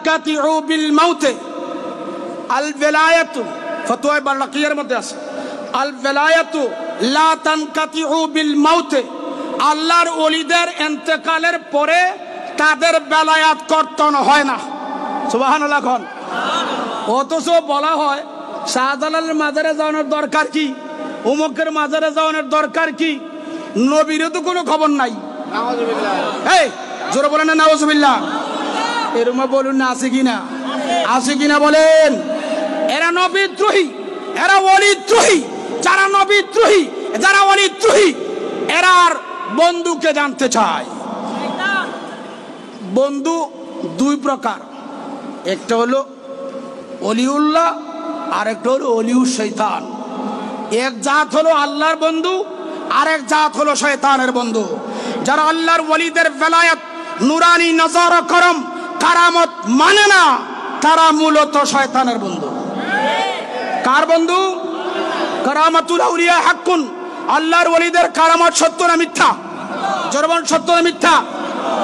তানকাতিউ বিল মাউতে আল ওয়ালায়াতু ফতোয়া বারলাকিয়ার মধ্যে আছে আল ওয়ালায়াতু লা তানকাতিউ বিল মাউতে আল্লাহর ওলিদের ইন্তেকালের পরে তাদের বেলায়াত কর্তন হয় না সুবহানাল্লাহ কোন অথচ বলা হয় শাহজালালের মাজারে যাওয়ার দরকার কি উমকের মাজারে যাওয়ার দরকার কি নবীরও তো কোনো খবর নাই নাউজুবিল্লাহ এই জোরে বলেন না নাউজুবিল্লাহ এরকম বলুন না আছে কিনা বলেন এরা নবীদ্রোহী এরা ওলিদ্রোহী যারা নবীদ্রোহী যারা ওলিদ্রোহী এরার বন্ধুকে জানতে চায় বন্ধু দুই প্রকার একটা হলো ওলিউল্লাহ আর একটা হলো ওলিউশ শয়তান এক জাত হলো আল্লাহর বন্ধু আর এক জাত হলো শয়তানের বন্ধু যারা আল্লাহর ওলিদের বেলায়াত নুরানি নজর করম কারামত মানে না তারা মূলত শয়তানের বন্ধু কার বন্ধু কারামাতুল আউলিয়া হাক্কুন আল্লাহর ওলিদের কারামত সত্য না মিথ্যা জরবান সত্য না মিথ্যা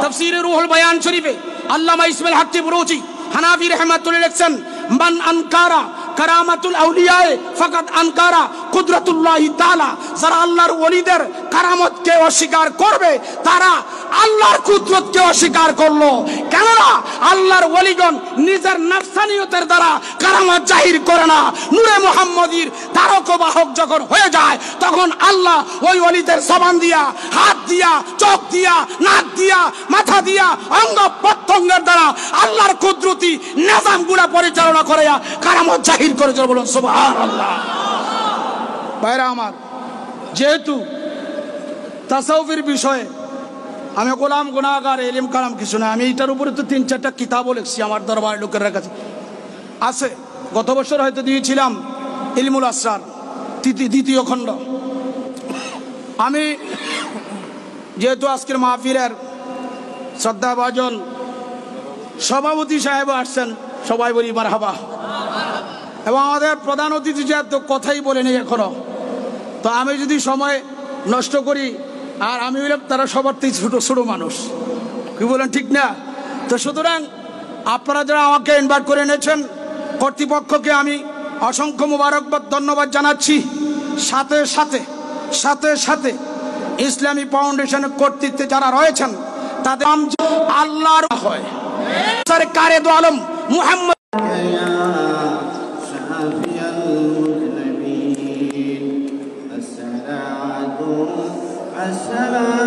তাফসীরে রুহুল বায়ান শরীফে আল্লামা ইসমাইল হক বুরুজি হানাফি রাহমাতুল্লাহ লিখছেন মান আনকারা কারামাতুল আউলিয়া ফাকাদ আনকারা কুদরাতুল্লাহি তাআলা যারা আল্লাহর ওলিদের কারামতকে অস্বীকার করবে তারা আল্লাহর কুদরতকে অস্বীকার করলো কেননা আল্লাহর ওলিগণ নিজের নফসানিয়তের দ্বারা কারামত জাহির করে না নূরে মুহাম্মদীর তারক বাহক যখন হয়ে যায় তখন আল্লাহ ওই ওলিদের জবান দিয়া হাত দিয়া চোখ দিয়া নাক দিয়া মাথা দিয়া অঙ্গ প্রত্যঙ্গের দ্বারা আল্লাহর কুদরতি নিজামগুলো পরিচালনা করে কারামত জাহির করে বলুন সুবহানাল্লাহ ভাইরা আমার যেহেতু তাসাউফের বিষয়ে আমি গোলাম গুনাহগার ইলম কালাম কিছু না আমি এটার উপরে তো 3-4টা কিতাবও লিখছি আমার দরবারের লোকের কাছে আছে গত বছর হয়তো দিয়েছিলাম ইলমুল আসরার দ্বিতীয় খণ্ড আমি যেহেতু আজকের মাহফিলের শ্রদ্ধাভাজন সভাপতি সাহেব আসছেন সবাই বলি মারহাবা এবং আমাদের প্রধান অতিথি যেহেতু কথাই বলেনি এখনো তো আমি যদি সময় নষ্ট করি আর আমি হইলাম তারা সবার থেকে ছোট ছোট মানুষ কি বলেন ঠিক না তো সুতরাং আপনারা যারা আমাকে ইনভাইট করে এনেছেন কর্তৃপক্ষকে আমি অসংখ্য মোবারকবাদ ধন্যবাদ জানাচ্ছি সাথে সাথে সাথে সাথে ইসলামী ফাউন্ডেশনের কর্তৃত্বে যারা রয়েছেন তাদের আল্লাহর হয় সরকারে দো আলম মুহাম্মদ السلام